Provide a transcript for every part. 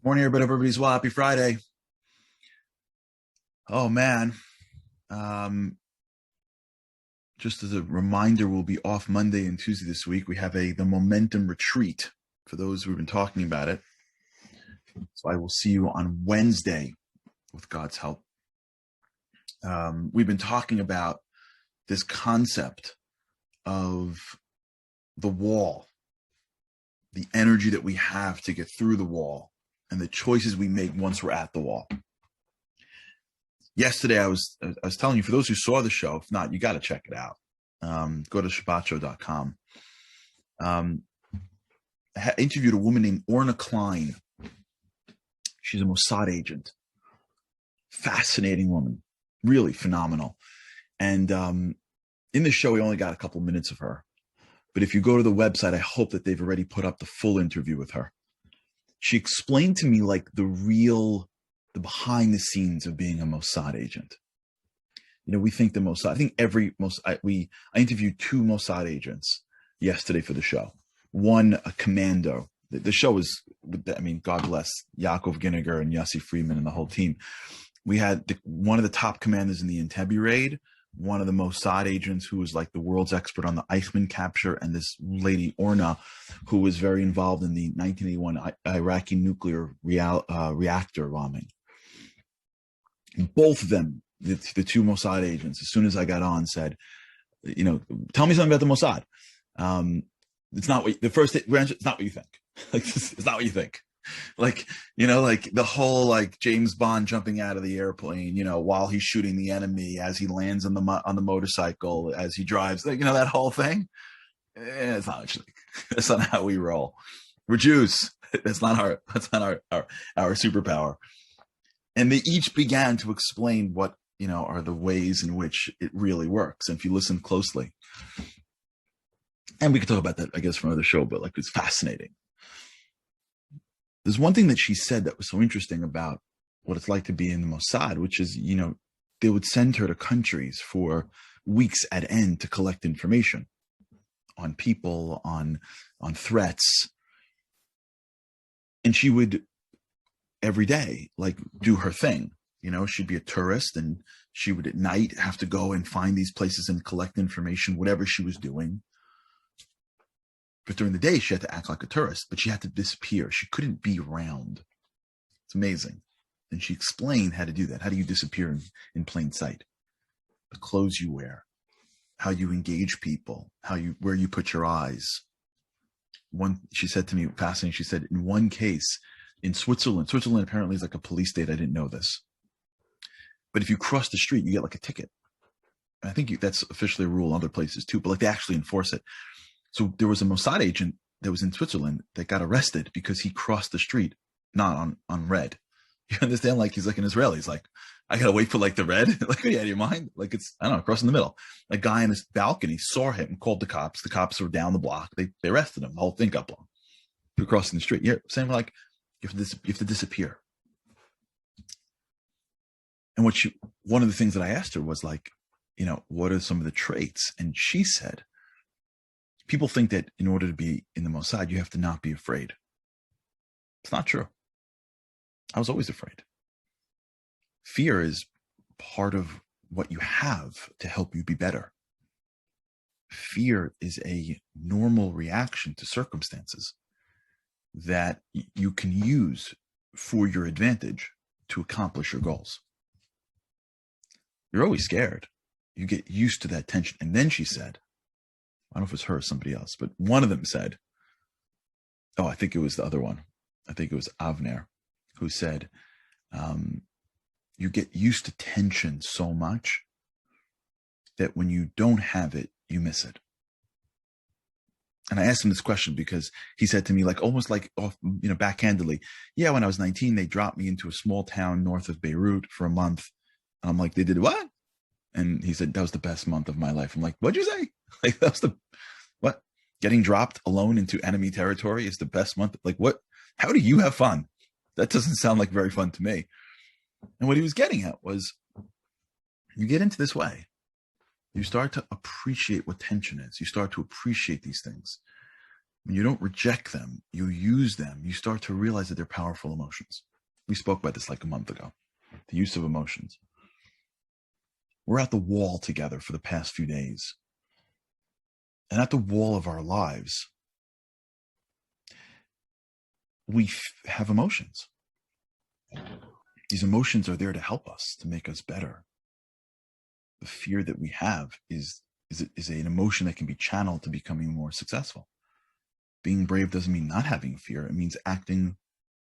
Morning, everybody. Everybody's well. Happy Friday. Oh man. Um, just as a reminder, we'll be off Monday and Tuesday this week. We have the momentum retreat for those who've been talking about it. So I will see you on Wednesday with God's help. We've been talking about this concept of the wall, the energy that we have to get through the wall, and the choices we make once we're at the wall. Yesterday, I was telling you, for those who saw the show, if not, you got to check it out. Go to shabbatshow.com. I interviewed a woman named Orna Klein. She's a Mossad agent. Fascinating woman, really phenomenal. And in the show, we only got a couple minutes of her. But if you go to the website, I hope that they've already put up the full interview with her. She explained to me like the behind the scenes of being a Mossad agent. You know, we think the Mossad, I think I interviewed two Mossad agents yesterday for the show. One, a commando. The show was, God bless Yaakov Ginniger and Yossi Friedman and the whole team. We had one of the top commanders in the Entebbe raid, one of the Mossad agents who was like the world's expert on the Eichmann capture, and this lady, Orna, who was very involved in the 1981 Iraqi nuclear reactor bombing. Both of them, the two Mossad agents, as soon as I got on, said, tell me something about the Mossad. It's not what the first answer. It's not what you think. It's not what you think. Like the whole James Bond jumping out of the airplane, while he's shooting the enemy, as he lands on the motorcycle, as he drives, that whole thing. It's not actually. That's not how we roll. We're Jews. That's not our superpower. And they each began to explain what, are the ways in which it really works. And if you listen closely, and we could talk about that, I guess, from another show, but it's fascinating. There's one thing that she said that was so interesting about what it's like to be in the Mossad, which is, they would send her to countries for weeks at end to collect information on people, on threats. And she would every day, do her thing. She'd be a tourist, and she would at night have to go and find these places and collect information, whatever she was doing. But during the day, she had to act like a tourist, but she had to disappear. She couldn't be around. It's amazing. And she explained how to do that. How do you disappear in plain sight? The clothes you wear, how you engage people, where you put your eyes. She said to me, fascinating, she said, in one case, in Switzerland apparently is like a police state. I didn't know this. But if you cross the street, you get a ticket. And I think that's officially a rule in other places too, but they actually enforce it. So there was a Mossad agent that was in Switzerland that got arrested because he crossed the street not on red. You understand? He's like an Israeli. He's like, I gotta wait for the red. Are you out of your mind? It's, I don't know, crossing the middle. A guy on his balcony saw him and called the cops. The cops were down the block. They arrested him. The whole thing got blown for crossing the street. Yeah, same you have to disappear. And one of the things that I asked her was what are some of the traits? And she said, people think that in order to be in the Mossad, you have to not be afraid. It's not true. I was always afraid. Fear is part of what you have to help you be better. Fear is a normal reaction to circumstances that you can use for your advantage to accomplish your goals. You're always scared. You get used to that tension. And then she said, I don't know if it was her or somebody else, but one of them said, I think it was the other one. I think it was Avner, who said, you get used to tension so much that when you don't have it, you miss it. And I asked him this question because he said to me, almost backhandedly, yeah, when I was 19, they dropped me into a small town north of Beirut for a month. And I'm like, they did what? And he said, that was the best month of my life. I'm like, what'd you say? That was what? Getting dropped alone into enemy territory is the best month. What? How do you have fun? That doesn't sound like very fun to me. And what he was getting at was, you get into this way, you start to appreciate what tension is. You start to appreciate these things. When you don't reject them, you use them, you start to realize that they're powerful emotions. We spoke about this like a month ago, the use of emotions. We're at the wall together for the past few days. And at the wall of our lives, we have emotions. These emotions are there to help us, to make us better. The fear that we have is an emotion that can be channeled to becoming more successful. Being brave doesn't mean not having fear. It means acting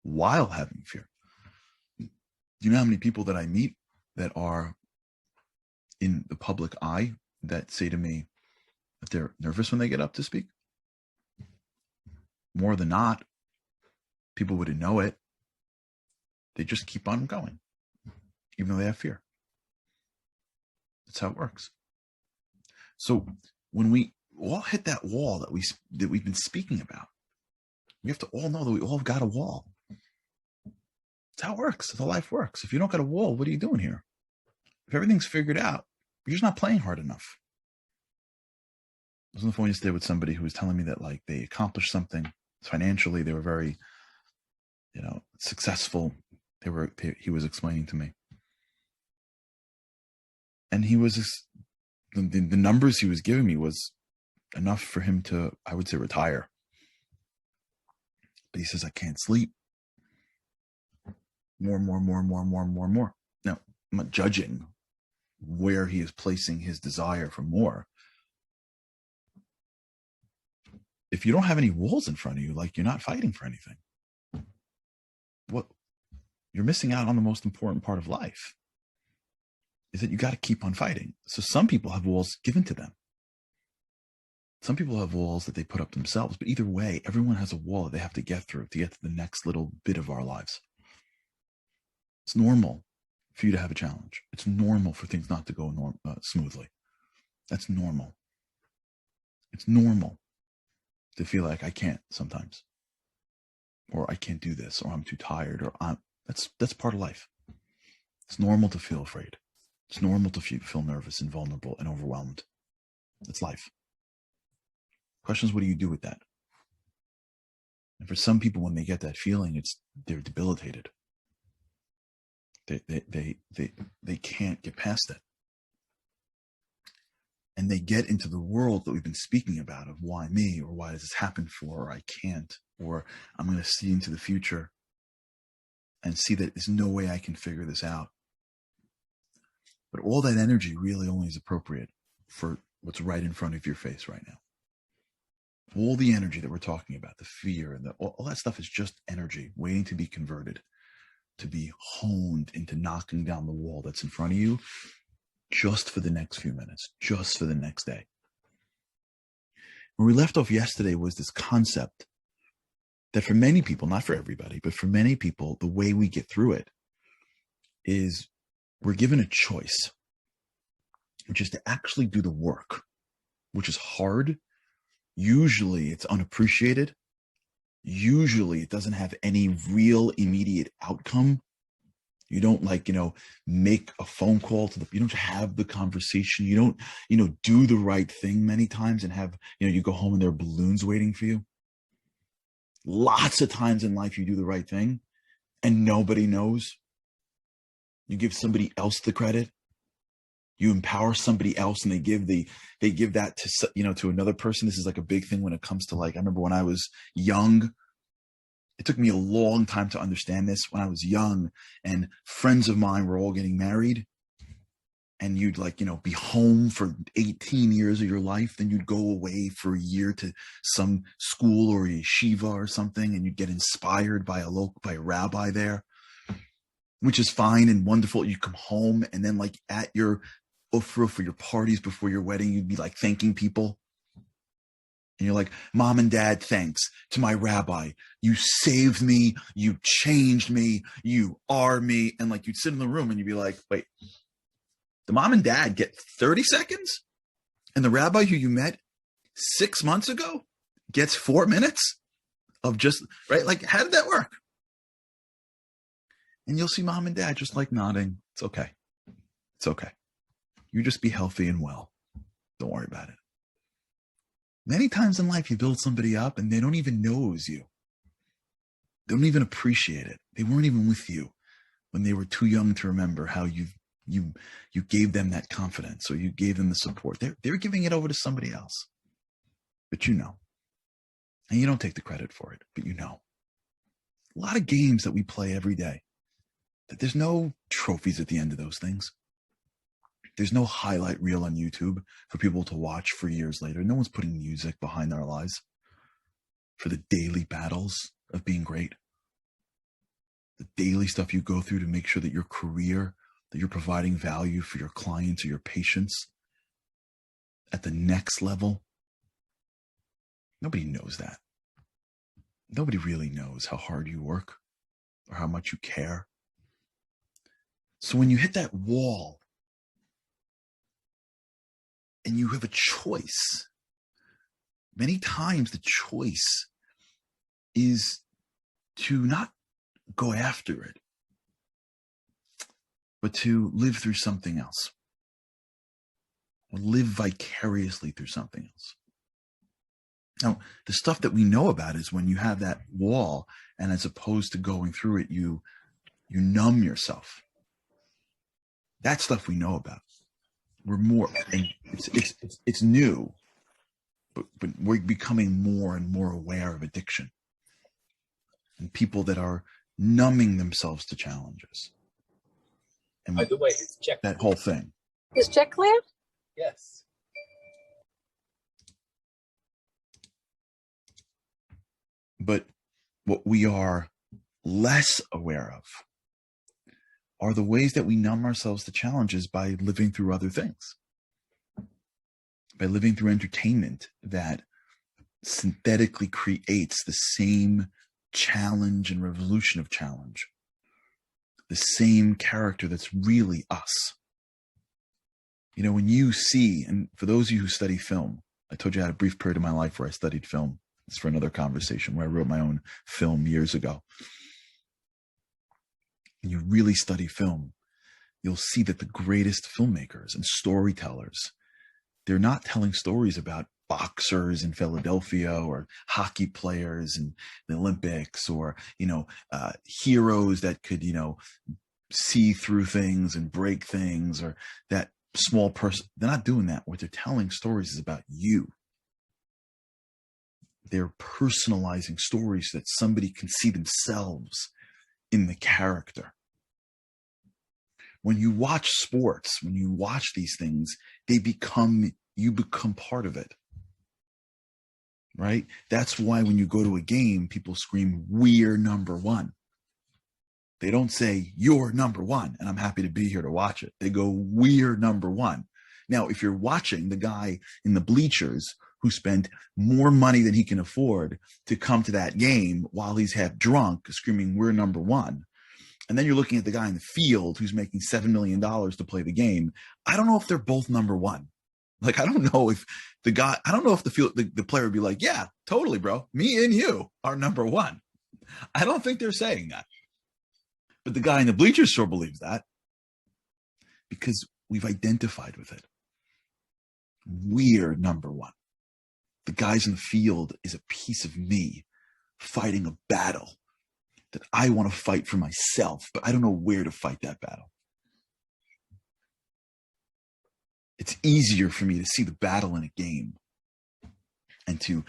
while having fear. Do you know how many people that I meet that are in the public eye that say to me that they're nervous when they get up to speak? More than not, people wouldn't know it. They just keep on going, even though they have fear. That's how it works. So when we all hit that wall that we've been speaking about, we have to all know that we all got a wall. That's how it works. That's how life works. If you don't got a wall, what are you doing here? If everything's figured out, you're just not playing hard enough. I was on the phone yesterday with somebody who was telling me that like they accomplished something financially. They were very, successful. He was explaining to me. And he was the numbers he was giving me was enough for him to, I would say, retire. But he says, I can't sleep. More. Now, I'm not judging where he is placing his desire for more. If you don't have any walls in front of you, like you're not fighting for anything. What you're missing out on the most important part of life is that you got to keep on fighting. So some people have walls given to them. Some people have walls that they put up themselves, but either way, everyone has a wall that they have to get through to get to the next little bit of our lives. It's normal for you to have a challenge. It's normal for things not to go smoothly. That's normal. It's normal to feel like I can't sometimes, or I can't do this, or I'm too tired, or that's part of life. It's normal to feel afraid. It's normal to feel nervous and vulnerable and overwhelmed. It's life. The question is, what do you do with that? And for some people, when they get that feeling, they're debilitated. They can't get past it. And they get into the world that we've been speaking about of why me, or why does this happen for, or I can't, or I'm going to see into the future and see that there's no way I can figure this out. But all that energy really only is appropriate for what's right in front of your face right now. All the energy that we're talking about, the fear and all that stuff is just energy waiting to be converted, to be honed into knocking down the wall that's in front of you just for the next few minutes, just for the next day. Where we left off yesterday was this concept that for many people, not for everybody, but for many people, the way we get through it is we're given a choice, which is to actually do the work, which is hard. Usually it's unappreciated. Usually it doesn't have any real immediate outcome. You don't make a phone call you don't have the conversation. You don't, do the right thing many times and have, you go home and there are balloons waiting for you. Lots of times in life you do the right thing and nobody knows. You give somebody else the credit. You empower somebody else and they give that to, to another person. This is like a big thing when it comes to I remember when I was young, it took me a long time to understand this. When I was young and friends of mine were all getting married and you'd be home for 18 years of your life. Then you'd go away for a year to some school or a yeshiva or something. And you'd get inspired by a rabbi there, which is fine and wonderful. You come home and then at your ofra for your parties before your wedding, you'd be thanking people. And you're like, Mom and Dad, thanks to my rabbi. You saved me. You changed me. You are me. And you'd sit in the room and you'd be like, wait, the mom and dad get 30 seconds? And the rabbi who you met 6 months ago gets 4 minutes of just, right? How did that work? And you'll see mom and dad just nodding. It's okay. It's okay. You just be healthy and well. Don't worry about it. Many times in life, you build somebody up and they don't even know it was you. They don't even appreciate it. They weren't even with you when they were too young to remember how you gave them that confidence, or you gave them the support. They're giving it over to somebody else. But you know. And you don't take the credit for it, but you know. A lot of games that we play every day, that there's no trophies at the end of those things. There's no highlight reel on YouTube for people to watch for years later. No one's putting music behind our lives for the daily battles of being great. The daily stuff you go through to make sure that your career, that you're providing value for your clients or your patients at the next level. Nobody knows that. Nobody really knows how hard you work or how much you care. So when you hit that wall and you have a choice, many times the choice is to not go after it, but to live through something else, or live vicariously through something else. Now, the stuff that we know about is when you have that wall, and as opposed to going through it, you numb yourself. That stuff we know about. We're more, and it's new, but we're becoming more and more aware of addiction and people that are numbing themselves to challenges. And by the way, it's check. That whole thing. Is check clear? Yes. But what we are less aware of are the ways that we numb ourselves to challenges by living through other things, by living through entertainment that synthetically creates the same challenge and revolution of challenge, the same character that's really us. You know, when you see, and for those of you who study film, I told you I had a brief period of my life where I studied film. It's for another conversation, where I wrote my own film years ago. When you really study film, you'll see that the greatest filmmakers and storytellers, they're not telling stories about boxers in Philadelphia or hockey players in the Olympics, or, heroes that could, see through things and break things, or that small person. They're not doing that. What they're telling stories is about you. They're personalizing stories so that somebody can see themselves in the character. When you watch sports, when you watch these things, you become part of it. Right? That's why when you go to a game, people scream, "We're number one." They don't say, "You're number one, and I'm happy to be here to watch it." They go, "We're number one." Now, if you're watching the guy in the bleachers who spent more money than he can afford to come to that game while he's half drunk, screaming, "We're number one," and then you're looking at the guy in the field who's making $7 million to play the game, I don't know if they're both number one. Like, I don't know if the player would be like, "Yeah, totally, bro. Me and you are number one." I don't think they're saying that. But the guy in the bleachers sure believes that, because we've identified with it. We're number one. The guys in the field is a piece of me fighting a battle that I want to fight for myself, but I don't know where to fight that battle. It's easier for me to see the battle in a game and to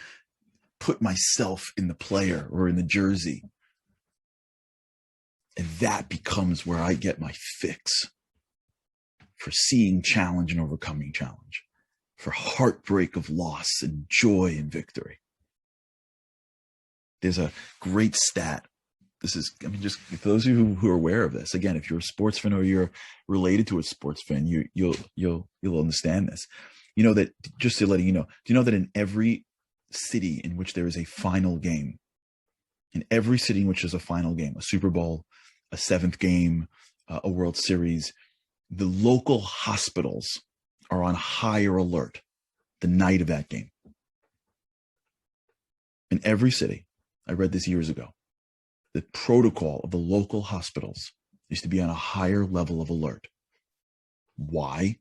put myself in the player or in the jersey. And that becomes where I get my fix for seeing challenge and overcoming challenge, for heartbreak of loss and joy and victory. There's a great stat. Just for those of you who are aware of this, again, if you're a sports fan or you're related to a sports fan, you'll understand this. You know that, just to let you know, do you know that in every city in which there is a final game, in every city in which there's a final game, a Super Bowl, a seventh game, a World Series, the local hospitals are on higher alert the night of that game. In every city, I read this years ago, the protocol of the local hospitals is to be on a higher level of alert. Why?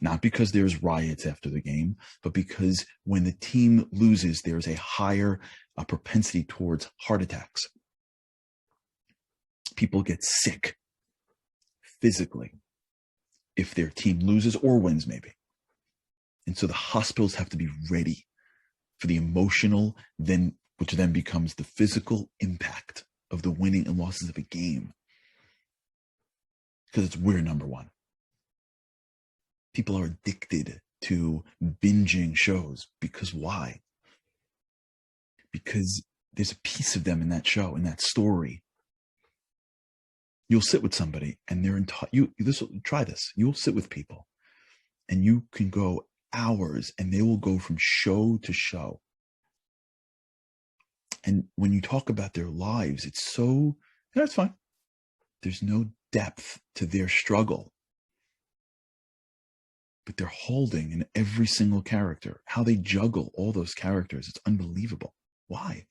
Not because there's riots after the game, but because when the team loses, there's a higher propensity towards heart attacks. People get sick physically if their team loses or wins, maybe. And so the hospitals have to be ready for the emotional, which then becomes the physical impact of the winning and losses of a game. Because we're number one. People are addicted to binging shows. Because why? Because there's a piece of them in that show, in that story. You'll sit with somebody and try this. You'll sit with people and you can go hours and they will go from show to show. And when you talk about their lives, it's so, it's fine. There's no depth to their struggle. But they're holding in every single character. How they juggle all those characters, it's unbelievable. Why?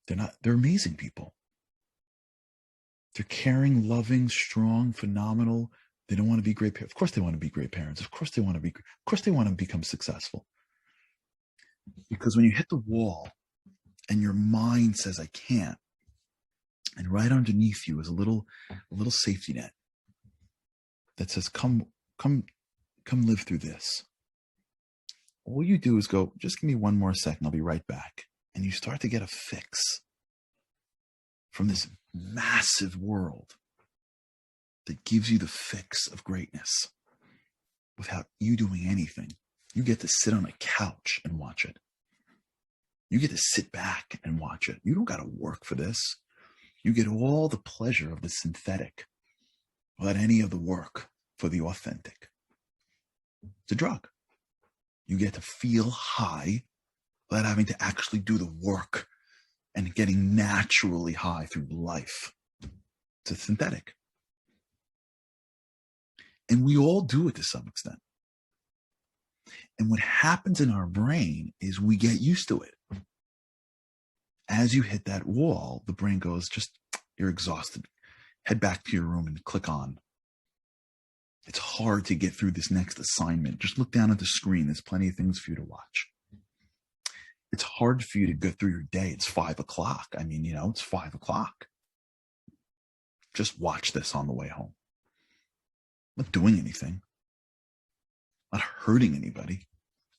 They're amazing people. They're caring, loving, strong, phenomenal. They don't want to be great parents. Of course they want to be great parents. Of course they want to become successful. Because when you hit the wall and your mind says, I can't, and right underneath you is a little safety net that says, come live through this. All you do is go, just give me one more second. I'll be right back. And you start to get a fix from this massive world that gives you the fix of greatness without you doing anything. You get to sit on a couch and watch it. You get to sit back and watch it. You don't got to work for this. You get all the pleasure of the synthetic without any of the work for the authentic. It's a drug. You get to feel high without having to actually do the work and getting naturally high through life. It's a synthetic. And we all do it to some extent. And what happens in our brain is we get used to it. As you hit that wall, the brain goes, you're exhausted. Head back to your room and click on. It's hard to get through this next assignment. Just look down at the screen. There's plenty of things for you to watch. It's hard for you to go through your day. It's 5 o'clock. I mean, it's 5 o'clock. Just watch this on the way home. I'm not doing anything. I'm not hurting anybody.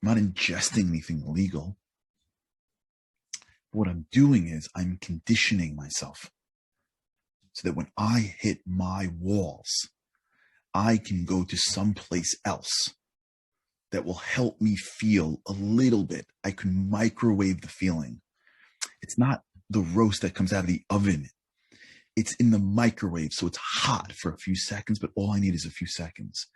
I'm not ingesting anything illegal. What I'm doing is I'm conditioning myself so that when I hit my walls, I can go to someplace else that will help me feel a little bit. I can microwave the feeling. It's not the roast that comes out of the oven. It's in the microwave, so it's hot for a few seconds, but all I need is a few seconds.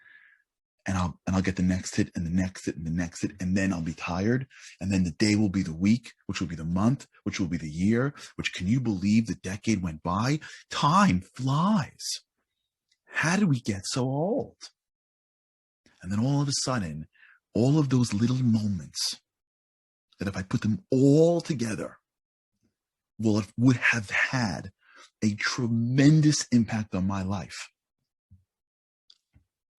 And I'll get the next hit and the next hit and the next hit, and then I'll be tired. And then the day will be the week, which will be the month, which will be the year, which, can you believe the decade went by? Time flies. How did we get so old? And then all of a sudden, all of those little moments that if I put them all together, would have had a tremendous impact on my life.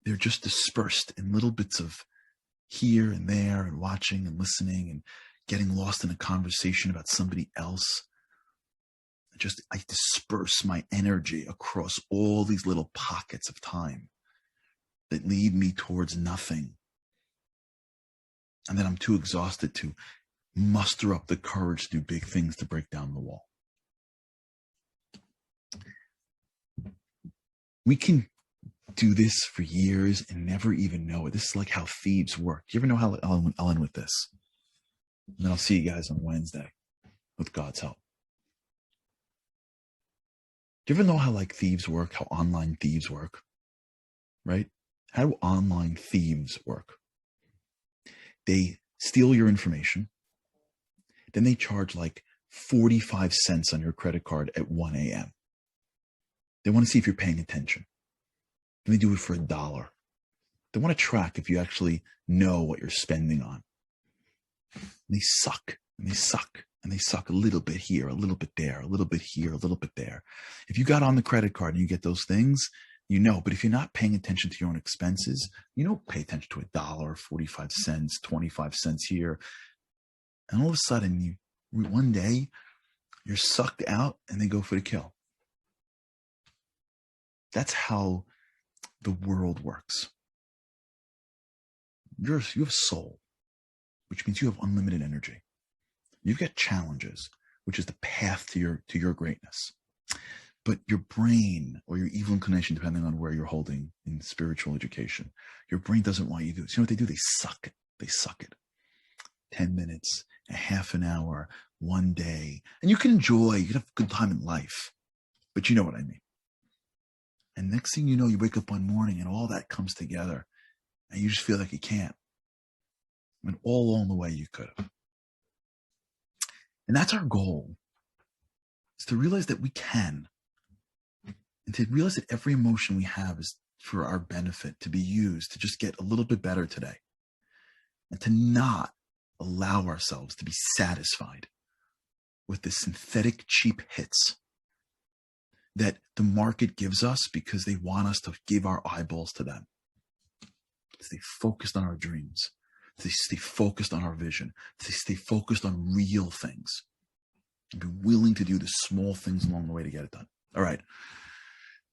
They're just dispersed in little bits of here and there and watching and listening and getting lost in a conversation about somebody else. I disperse my energy across all these little pockets of time that lead me towards nothing. And then I'm too exhausted to muster up the courage to do big things to break down the wall. We can do this for years and never even know it. This is like how thieves work. You ever know how I'll end with this? And then I'll see you guys on Wednesday with God's help. Do you ever know how thieves work, how online thieves work? Right? How do online thieves work? They steal your information. Then they charge 45 cents on your credit card at 1 a.m. They want to see if you're paying attention. And they do it for $1. They want to track if you actually know what you're spending on. And they suck and they suck and they suck a little bit here, a little bit there, a little bit here, a little bit there. If you got on the credit card and you get those things, but if you're not paying attention to your own expenses, pay attention to $1, 45 cents, 25 cents here. And all of a sudden, one day, you're sucked out and they go for the kill. That's how the world works. You have a soul, which means you have unlimited energy. You've got challenges, which is the path to your greatness. But your brain or your evil inclination, depending on where you're holding in spiritual education, your brain doesn't want you to do this. You know what they do? They suck it. They suck it. 10 minutes, a half an hour, one day. And you can have a good time in life. But you know what I mean. And next thing you know, you wake up one morning and all that comes together. And you just feel like you can't. And all along the way you could have. And that's our goal. Is to realize that we can. And to realize that every emotion we have is for our benefit, to be used to just get a little bit better today. And to not allow ourselves to be satisfied with the synthetic cheap hits that the market gives us because they want us to give our eyeballs to them. To stay focused on our dreams. To stay focused on our vision. To stay focused on real things. And be willing to do the small things along the way to get it done. All right.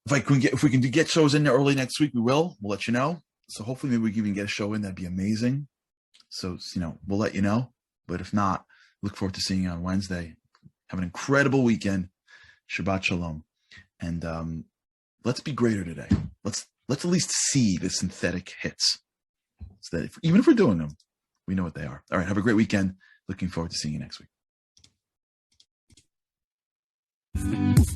If we can get shows in there early next week, we will. We'll let you know. So hopefully maybe we can even get a show in. That'd be amazing. So, we'll let you know. But if not, look forward to seeing you on Wednesday. Have an incredible weekend. Shabbat Shalom. And let's be greater today. Let's at least see the synthetic hits. So that even if we're doing them, we know what they are. All right. Have a great weekend. Looking forward to seeing you next week.